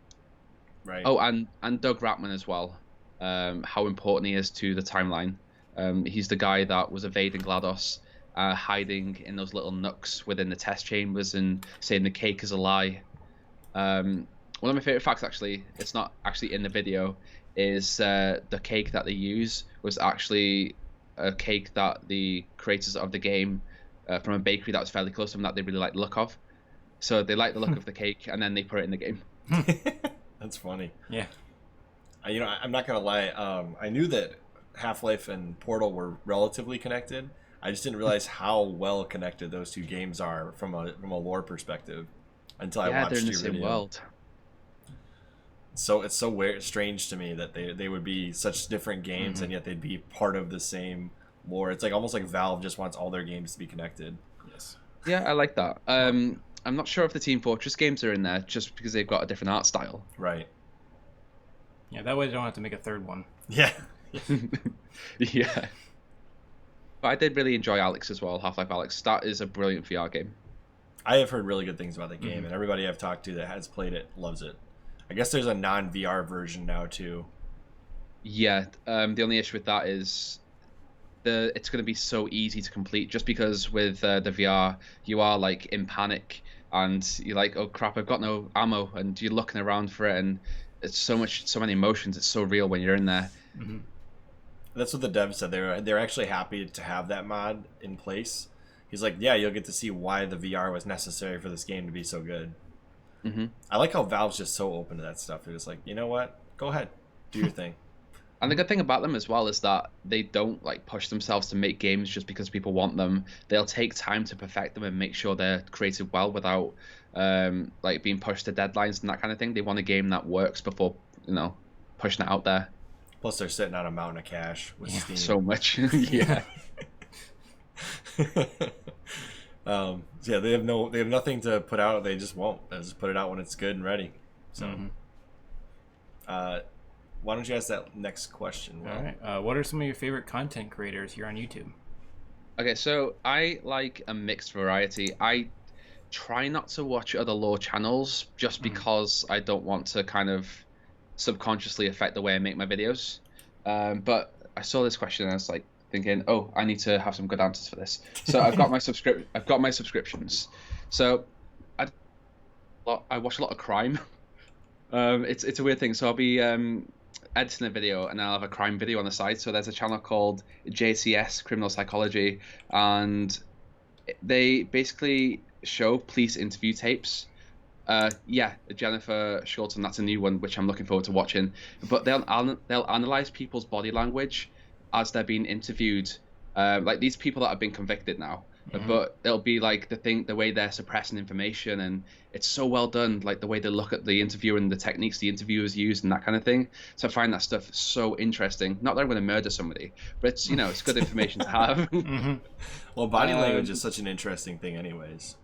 S1: Right.
S3: Oh, and Doug Ratman as well. How important he is to the timeline. He's the guy that was evading GLaDOS, hiding in those little nooks within the test chambers and saying the cake is a lie. One of my favorite facts, actually, it's not actually in the video, is the cake that they use was actually a cake that the creators of the game, from a bakery that was fairly close to them, that they really liked the look of. So they like the look of the cake, and then they put it in the game.
S1: That's funny.
S2: Yeah.
S1: I'm not gonna lie. I knew that Half-Life and Portal were relatively connected. I just didn't realize how well connected those two games are from a lore perspective until I watched
S3: they're in the
S1: your
S3: same
S1: video.
S3: world.
S1: So it's so weird, strange to me that they would be such different games, and yet they'd be part of the same lore. It's like almost like Valve just wants all their games to be connected.
S2: Yes.
S3: Yeah, I like that. I'm not sure if the Team Fortress games are in there just because they've got a different art style.
S1: Right.
S2: Yeah, that way they don't have to make a third one.
S1: Yeah.
S3: Yeah. But I did really enjoy Alex as well, Half-Life Alex. That is a brilliant VR game.
S1: I have heard really good things about the game, and everybody I've talked to that has played it loves it. I guess there's a non-VR version now too.
S3: Yeah. The only issue with that is it's going to be so easy to complete, just because with the VR you are like in panic and you're like, oh crap, I've got no ammo, and you're looking around for it, and it's so many emotions. It's so real when you're in there.
S2: Mm-hmm.
S1: That's what the dev said. They're actually happy to have that mod in place. He's like, yeah, you'll get to see why the VR was necessary for this game to be so good.
S3: Mm-hmm.
S1: I like how Valve's just so open to that stuff. They're just like, you know what? Go ahead, do your thing.
S3: And the good thing about them as well is that they don't like push themselves to make games just because people want them. They'll take time to perfect them and make sure they're created well without like being pushed to deadlines and that kind of thing. They want a game that works before, pushing it out there.
S1: Plus, they're sitting on a mountain of cash with Steam.
S3: So much. Yeah.
S1: Yeah, they have nothing to put out. They just won't. They'll just put it out when it's good and ready. So, why don't you ask that next question?
S2: All right. What are some of your favorite content creators here on YouTube?
S3: Okay, so I like a mixed variety. I try not to watch other lore channels just because I don't want to kind of subconsciously affect the way I make my videos. But I saw this question and I was like thinking, oh, I need to have some good answers for this. So I've got my subscriptions. So I watch a lot of crime. It's a weird thing. So I'll be editing a video and I'll have a crime video on the side. So there's a channel called JCS Criminal Psychology, and they basically show police interview tapes. Jennifer Shorten, that's a new one which I'm looking forward to watching. But they'll analyze people's body language as they're being interviewed, like these people that have been convicted now. But it'll be like the way they're suppressing information, and it's so well done, like the way they look at the interview and the techniques the interviewers use and that kind of thing. So I find that stuff so interesting. Not that I'm going to murder somebody, but it's it's good information to have.
S1: Well, body language is such an interesting thing anyways.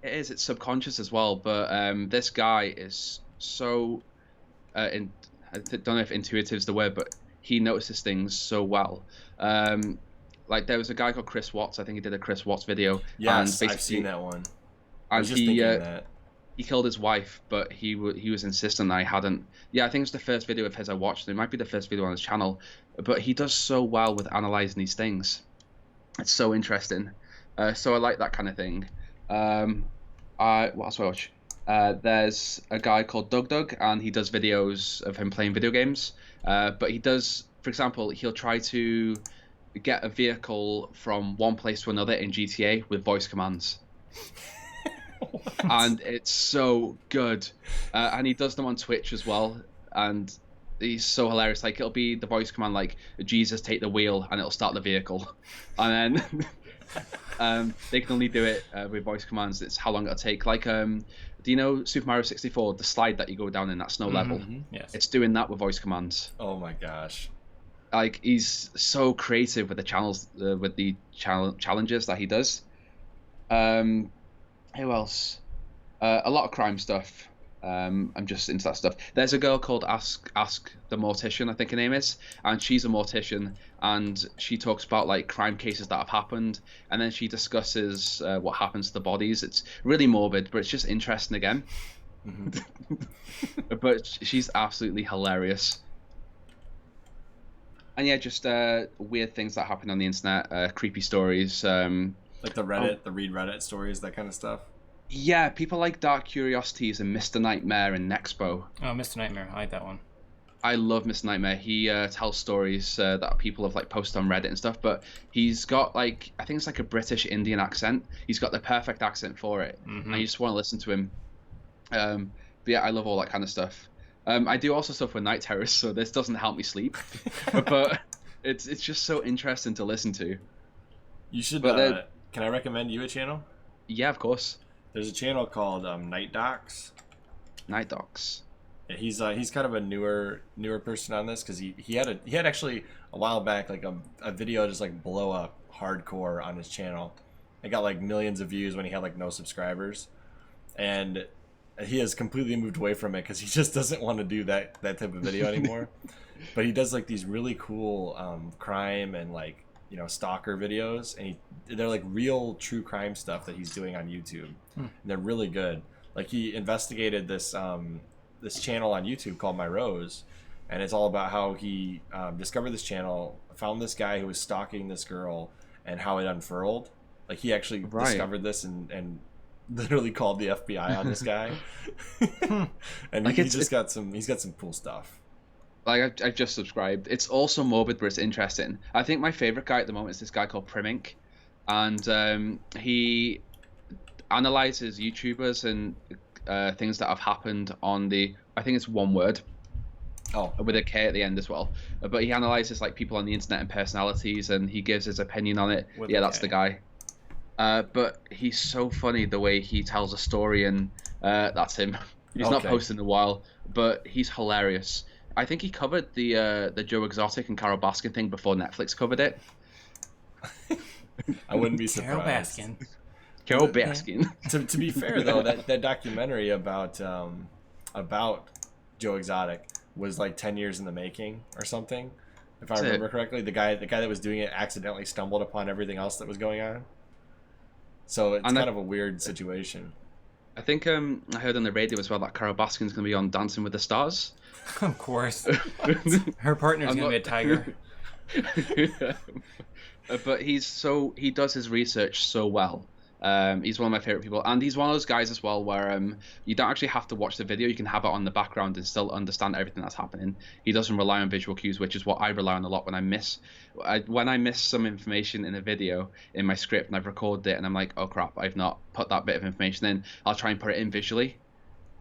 S3: It is. It's subconscious as well. But this guy is so I don't know if intuitive is the word, but he notices things so well. Like there was a guy called Chris Watts. I think he did a Chris Watts video.
S1: Yes, I've seen that one.
S3: And he killed his wife, but he was insistent that I hadn't. Yeah, I think it's the first video of his I watched. It might be the first video on his channel, but he does so well with analyzing these things. It's so interesting. So I like that kind of thing. What else do I watch? There's a guy called Doug, and he does videos of him playing video games. But he does, for example, he'll try to get a vehicle from one place to another in GTA with voice commands. And it's so good. And he does them on Twitch as well, and he's so hilarious. Like it'll be the voice command like Jesus take the wheel, and it'll start the vehicle. And then they can only do it with voice commands. It's how long it'll take. Like do you know Super Mario 64, the slide that you go down in that snow level?
S2: Yes.
S3: It's doing that with voice commands.
S1: Oh my gosh.
S3: Like he's so creative with the channels, with the challenges that he does. Who else? A lot of crime stuff. I'm just into that stuff. There's a girl called Ask the Mortician, I think her name is, and she's a mortician, and she talks about like crime cases that have happened, and then she discusses what happens to the bodies. It's really morbid, but it's just interesting again. But she's absolutely hilarious. And yeah, just weird things that happen on the internet, creepy stories.
S1: Like the Reddit, the read Reddit stories, that kind of stuff.
S3: Yeah, people like Dark Curiosities and Mr. Nightmare and Nexpo.
S2: Oh, Mr. Nightmare, I like that one.
S3: I love Mr. Nightmare. He tells stories that people have like posted on Reddit and stuff, but he's got like, I think it's like a British Indian accent. He's got the perfect accent for it, and you just want to listen to him. But yeah, I love all that kind of stuff. I do also stuff with night terrors, so this doesn't help me sleep, but it's just so interesting to listen to.
S1: You should. Can I recommend you a channel?
S3: Yeah, of course.
S1: There's a channel called Night Docs.
S3: Night Docs.
S1: Yeah, he's kind of a newer person on this, because he had actually a while back like a video just like blow up hardcore on his channel. It got like millions of views when he had like no subscribers, and he has completely moved away from it because he just doesn't want to do that type of video anymore. But he does like these really cool crime and like stalker videos, and they're like real true crime stuff that he's doing on YouTube, and they're really good. Like he investigated this this channel on YouTube called My Rose, and it's all about how he discovered this channel, found this guy who was stalking this girl, and how it unfurled. Like he actually discovered this and literally called the FBI on this guy. And like he's got some cool stuff.
S3: Like I've just subscribed. It's also morbid, but it's interesting. I think my favorite guy at the moment is this guy called Primink, and he analyzes YouTubers and things that have happened on the. I think it's one word. Oh, with a K at the end as well. But he analyzes like people on the internet and personalities, and he gives his opinion on it. Yeah, that's the guy. But he's so funny the way he tells a story, and that's him. He's not posted in a while, but he's hilarious. I think he covered the Joe Exotic and Carol Baskin thing before Netflix covered it.
S1: I wouldn't be surprised.
S3: Carol Baskin.
S1: To be fair though, that documentary about Joe Exotic was like 10 years in the making or something, if I remember correctly. The guy that was doing it accidentally stumbled upon everything else that was going on. So it's kind of a weird situation.
S3: I think I heard on the radio as well that Carol Baskin's going to be on Dancing with the Stars.
S2: Of course. Her partner's going to be a tiger.
S3: But he does his research so well. He's one of my favorite people, and he's one of those guys as well where you don't actually have to watch the video. You can have it on the background and still understand everything that's happening. He doesn't rely on visual cues, which is what I rely on a lot when I miss some information in a video in my script and I've recorded it and I'm like, oh crap, I've not put that bit of information in. I'll try and put it in visually,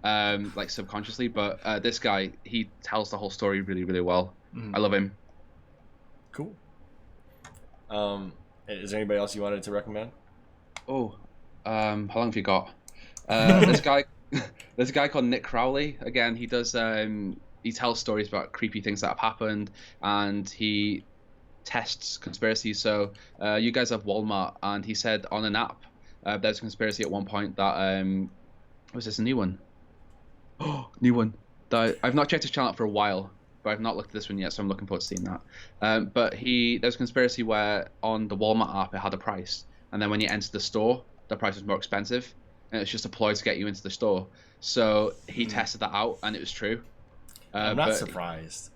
S3: like subconsciously. But this guy, he tells the whole story really, really well. I love him.
S1: Cool. Is there anybody else you wanted to recommend?
S3: Oh, how long have you got? This guy called Nick Crowley. Again, he does. He tells stories about creepy things that have happened, and he tests conspiracies. So you guys have Walmart, and he said on an app, there's a conspiracy at one point that was this a new one? Oh, new one. I've not checked his channel for a while, but I've not looked at this one yet, so I'm looking forward to seeing that. But there's a conspiracy where on the Walmart app it had a price. And then when you enter the store, the price was more expensive, and it's just a ploy to get you into the store. So he tested that out, and it was true.
S1: I'm not surprised.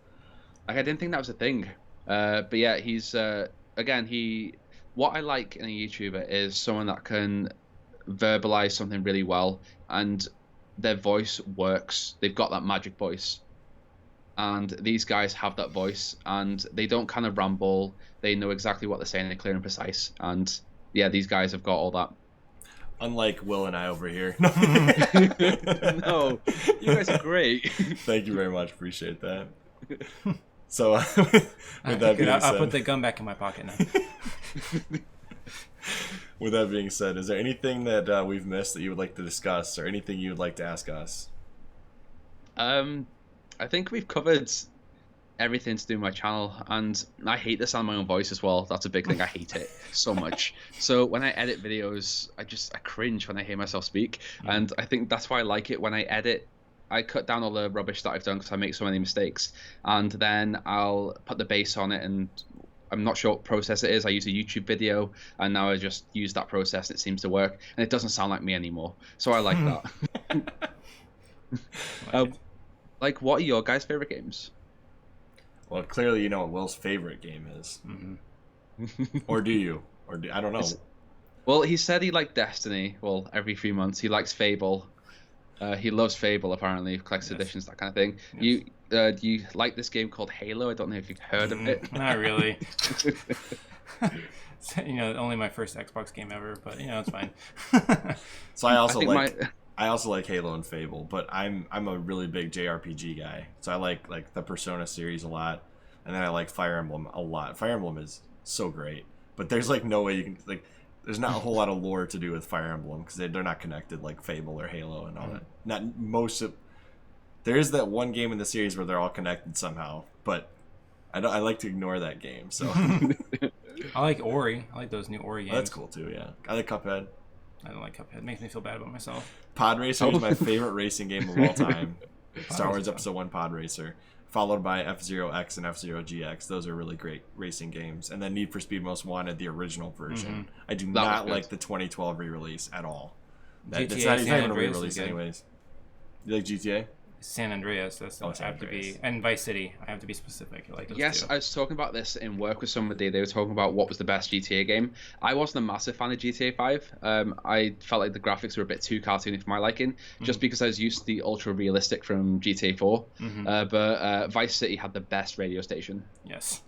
S3: Like I didn't think that was a thing. But yeah, he's what I like in a YouTuber is someone that can verbalize something really well, and their voice works. They've got that magic voice. And these guys have that voice, and they don't kind of ramble. They know exactly what they're saying. They're clear and precise. And yeah, these guys have got all that.
S1: Unlike Will and I over here.
S3: No, you guys are great.
S1: Thank you very much. Appreciate that. So, with that being said,
S2: I'll put the gun back in my pocket now.
S1: With that being said, is there anything that we've missed that you would like to discuss, or anything you would like to ask us?
S3: I think we've covered everything to do with my channel, and I hate the sound of my own voice as well. That's a big thing. I hate it so much. So when I edit videos, I cringe when I hear myself speak, and I think that's why I like it. When I edit, I cut down all the rubbish that I've done because I make so many mistakes, and then I'll put the bass on it, and I'm not sure what process it is. I use a YouTube video, and now I just use that process. It seems to work, and it doesn't sound like me anymore. So I like that. Like, what are your guys' favorite games?
S1: Well, clearly you know what Will's favorite game is. Or do you? I don't know.
S3: Well, he said he liked Destiny. Well, every few months. He likes Fable. He loves Fable, apparently. Collects editions, that kind of thing. Yes. Do you like this game called Halo? I don't know if you've heard of it.
S2: Not really. Only my first Xbox game ever, but it's fine.
S1: So I also like Halo and Fable, but I'm a really big JRPG guy. So I like the Persona series a lot, and then I like Fire Emblem a lot. Fire Emblem is so great, but there's no way you can there's not a whole lot of lore to do with Fire Emblem because they're not connected like Fable or Halo and all that. There is that one game in the series where they're all connected somehow, but I like to ignore that game. So
S2: I like Ori. I like those new Ori games.
S1: Oh, that's cool too. Yeah, I like Cuphead.
S2: I don't like Cuphead. It makes me feel bad about myself.
S1: Pod Racer is my favorite racing game of all time. Star Wars Episode 1 Pod Racer, followed by F-Zero X and F-Zero GX. Those are really great racing games. And then Need for Speed Most Wanted, the original version. I do not like the 2012 re-release at all. That's not even a re-release anyways. You like GTA?
S2: San Andreas. That's
S1: Oh,
S2: I
S1: San
S2: have to
S1: Andreas.
S2: be, and Vice City. I have to be specific. I like those
S3: Yes,
S2: two.
S3: I was talking about this in work with somebody. They were talking about what was the best GTA game. I wasn't a massive fan of GTA 5. I felt like the graphics were a bit too cartoony for my liking, just because I was used to the ultra realistic from GTA 4. But Vice City had the best radio station.
S2: Yes.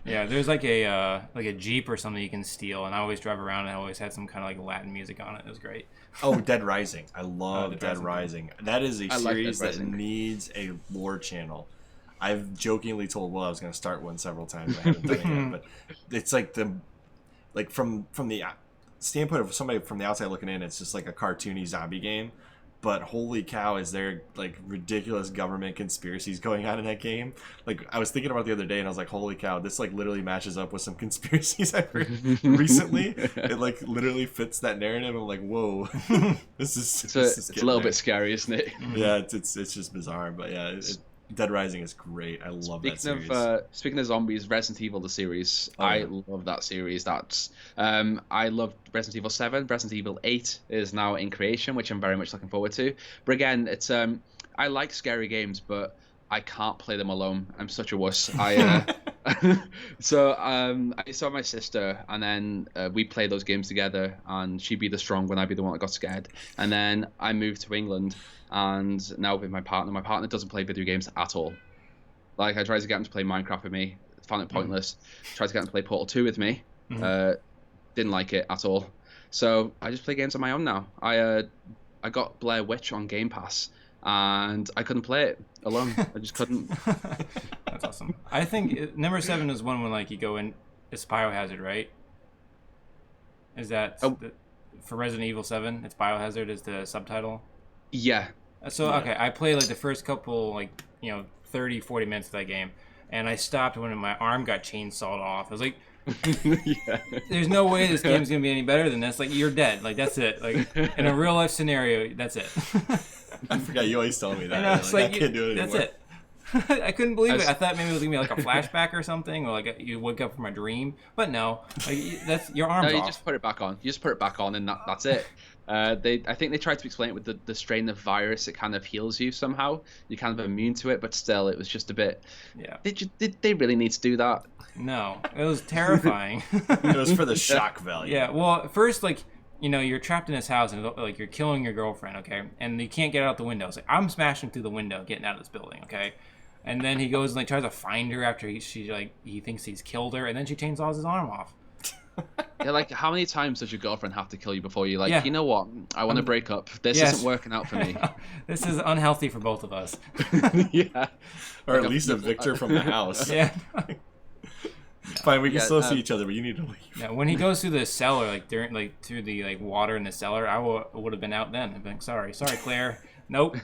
S2: Yeah, there's like a Jeep or something you can steal, and I always drive around and I always had some kind of like Latin music on it. It was great.
S1: Oh, Dead Rising. I love
S2: Dead
S1: Dead
S2: Rising.
S1: Rising. That is a
S3: I like
S1: series
S3: Dead
S1: that
S3: Rising.
S1: needs a lore channel. I've jokingly told Will I was going to start one several times. I haven't done it yet, but it's like from the standpoint of somebody from the outside looking in, it's just like a cartoony zombie game. But holy cow, is there like ridiculous government conspiracies going on in that game? Like I was thinking about it the other day, and I was like, holy cow, this like literally matches up with some conspiracies I've heard recently. It like literally fits that narrative. I'm like, whoa, this is
S3: It's a little bit scary, isn't it?
S1: Yeah, it's just bizarre, but yeah, Dead Rising is great. I love that series.
S3: Speaking of zombies, Resident Evil the series,
S1: Oh, yeah.
S3: I love that series. That's I love Resident Evil 7. Resident Evil 8 is now in creation, which I'm very much looking forward to. But again, it's I like scary games, but I can't play them alone. I'm such a wuss. So I saw my sister, and then we played those games together, and she'd be the strong one, I'd be the one that got scared. And then I moved to England, and now with my partner doesn't play video games at all. Like I tried to get him to play Minecraft with me, found it pointless. Tried to get him to play Portal 2 with me, didn't like it at all. So I just play games on my own now. I got Blair Witch on Game Pass, and I couldn't play it alone. I just couldn't.
S2: That's awesome. I think number 7 is one when like you go in. It's Biohazard, right? Is that for Resident Evil 7? It's Biohazard is the subtitle.
S3: Yeah.
S2: So okay, I played like the first couple 30, 40 minutes of that game, and I stopped when my arm got chainsawed off. I was like,
S3: Yeah.
S2: there's no way this game's gonna be any better than this. Like you're dead. Like that's it. Like in a real life scenario, that's it.
S1: I forgot you always told me that.
S2: And I was
S1: I can't do it anymore.
S2: That's it. I couldn't believe it. I thought maybe it was gonna be like a flashback or something, or like you wake up from a dream. But no, like, that's your arm's
S3: No, you
S2: off.
S3: just put it back on. You just put it back on, and that's it. I think they tried to explain it with the strain of virus. It kind of heals you somehow. You're kind of immune to it, but still, it was just a bit.
S2: Yeah.
S3: Did they really need to do that?
S2: No, it was terrifying.
S1: It was for the shock value.
S2: Yeah. Well, at first, you're trapped in this house and like you're killing your girlfriend, okay, and you can't get out the window. It's like I'm smashing through the window, getting out of this building, okay. And then he goes and like tries to find her after he thinks he's killed her, and then she chainsaws his arm off.
S3: Yeah, like how many times does your girlfriend have to kill you before you're like,
S2: Yeah.
S3: you know what? I want to break up. This
S2: Yes.
S3: isn't working out for me.
S2: This is unhealthy for both of us.
S3: Yeah.
S1: Or at least evict her from the house.
S2: Yeah.
S1: Fine, we can
S3: Yeah,
S1: still see each other, but you need to leave.
S2: Yeah, when he goes through the cellar, through the water in the cellar, I would have been out then. I'd been like, sorry, Claire. Nope.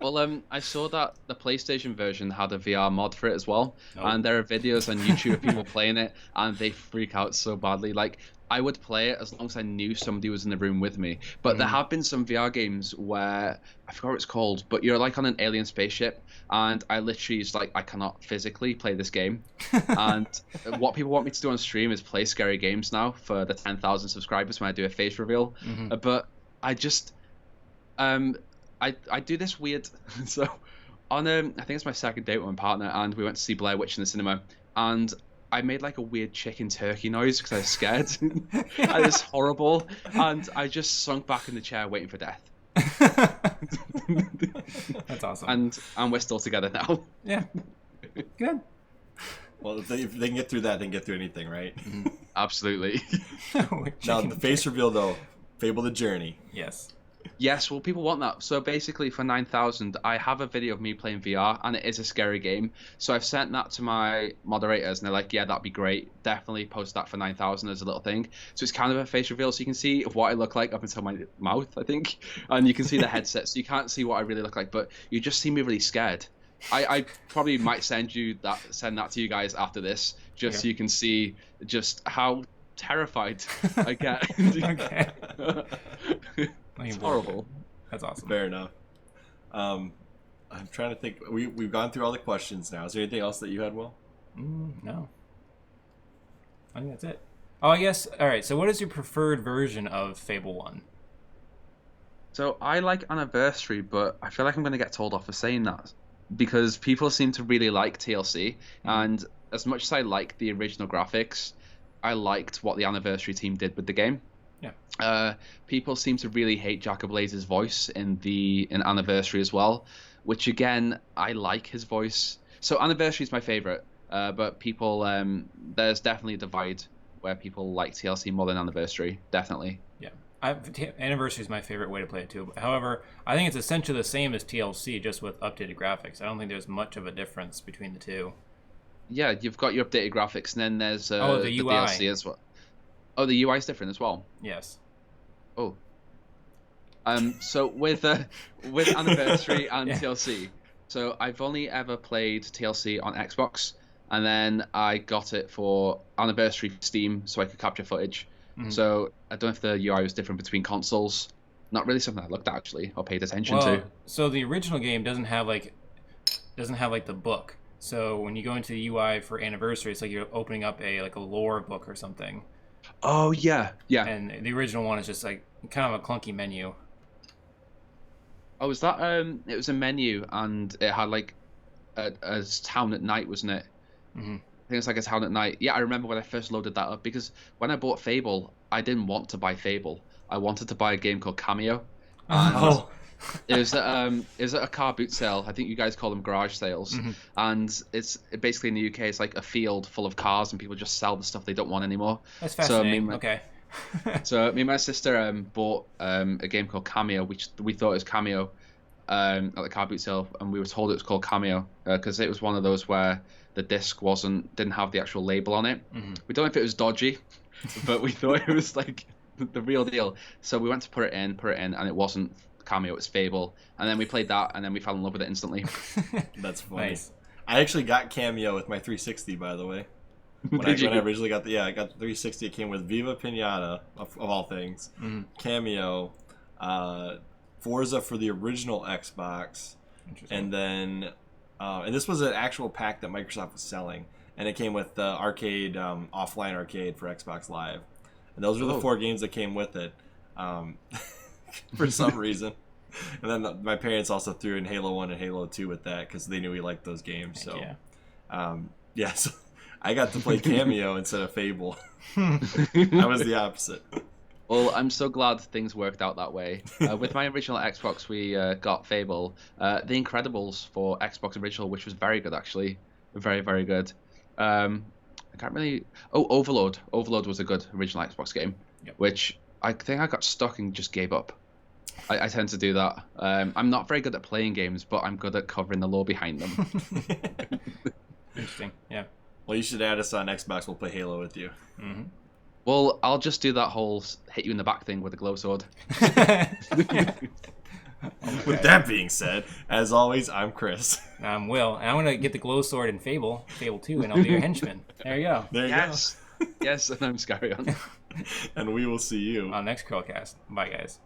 S3: Well, I saw that the PlayStation version had a VR mod for it as well,
S2: Oh.
S3: and there are videos on YouTube of people playing it, and they freak out so badly. Like, I would play it as long as I knew somebody was in the room with me. But there have been some VR games where, I forgot what it's called, but you're like on an alien spaceship, and I literally just like, I cannot physically play this game. And what people want me to do on stream is play scary games now for the 10,000 subscribers when I do a face reveal. But I just... I do this weird. So on I think it's my second date with my partner, and we went to see Blair Witch in the cinema, and I made like a weird chicken turkey noise because I was scared. And it's horrible, and I just sunk back in the chair waiting for death.
S2: That's awesome.
S3: And we're still together now.
S2: Yeah. Good.
S1: Well, if they can get through that, they can get through anything, right?
S3: Absolutely.
S1: Now, the face reveal, though, Fable the Journey.
S2: Yes.
S3: Yes, well, people want that. So basically, for 9,000, I have a video of me playing VR, and it is a scary game. So I've sent that to my moderators, and they're like, yeah, that'd be great. Definitely post that for 9,000 as a little thing. So it's kind of a face reveal, so you can see what I look like up until my mouth, I think. And you can see the headset, so you can't see what I really look like, but you just see me really scared. I probably might send that to you guys after this, just so you can see just how terrified I get.
S2: Okay.
S3: It's horrible.
S2: That's awesome.
S1: Fair enough. I'm trying to think. We've gone through all the questions now. Is there anything else that you had, Will?
S2: No. I think that's it. Oh, I guess. All right. So, what is your preferred version of Fable 1?
S3: So I like Anniversary, but I feel like I'm going to get told off for saying that because people seem to really like TLC, and as much as I like the original graphics, I liked what the Anniversary team did with the game.
S2: Yeah.
S3: People seem to really hate Jack Blaz's voice in Anniversary as well, which again I like his voice. So Anniversary is my favorite, but people there's definitely a divide where people like TLC more than Anniversary, definitely.
S2: Yeah. Anniversary is my favorite way to play it too. However, I think it's essentially the same as TLC, just with updated graphics. I don't think there's much of a difference between the two.
S3: Yeah, you've got your updated graphics, and then there's
S2: the UI.
S3: DLC as well. Oh, the UI is different as well.
S2: Yes.
S3: Oh. So with Anniversary and TLC, so I've only ever played TLC on Xbox, and then I got it for Anniversary Steam so I could capture footage. So I don't know if the UI was different between consoles. Not really something I looked at actually or paid attention to.
S2: So the original game doesn't have like the book. So when you go into the UI for Anniversary, it's like you're opening up a lore book or something.
S3: Oh yeah.
S2: And the original one is just like kind of a clunky menu.
S3: Oh, was that it was a menu and it had like a town at night, wasn't it?
S2: Mm-hmm.
S3: I think it's like a town at night. Yeah, I remember when I first loaded that up because when I bought Fable, I didn't want to buy Fable. I wanted to buy a game called Cameo. And it was at a car boot sale. I think you guys call them garage sales. And it's basically in the UK, it's like a field full of cars and people just sell the stuff they don't want anymore.
S2: That's fascinating. Okay.
S3: So me and my sister bought a game called Cameo, which we thought was Cameo at the car boot sale, and we were told it was called Cameo because it was one of those where the disc didn't have the actual label on it. We don't know if it was dodgy, but we thought it was like the real deal. So we went to put it in, and it wasn't Cameo, it was Fable. And then we played that, and then we fell in love with it instantly.
S1: That's funny.
S2: Nice.
S1: I actually got Cameo with my 360, by the way. When I originally got I got the 360. It came with Viva Pinata, of all things, Cameo, Forza for the original Xbox, and then and this was an actual pack that Microsoft was selling, and it came with the arcade, offline arcade for Xbox Live, and those were the 4 games that came with it, for some reason. And then my parents also threw in Halo 1 and Halo 2 with that because they knew we liked those games. So, so I got to play Cameo instead of Fable. I was the opposite.
S3: Well, I'm so glad things worked out that way. With my original Xbox, we got Fable, The Incredibles for Xbox original, which was very good actually, very very good. I can't really. Oh, Overload. Overload was a good original Xbox game, which I think I got stuck and just gave up. I tend to do that. I'm not very good at playing games, but I'm good at covering the lore behind them.
S2: Interesting. Yeah.
S1: Well, you should add us on Xbox. We'll play Halo with you.
S3: Well, I'll just do that whole hit you in the back thing with a glow sword.
S1: With that being said, as always, I'm Chris.
S2: I'm Will, and I'm gonna get the glow sword in Fable 2, and I'll be your henchman. There you go.
S1: There you
S3: go. Yes, and I'm Skyrionn.
S1: And we will see you
S2: on next CHRILLCAST. Bye, guys.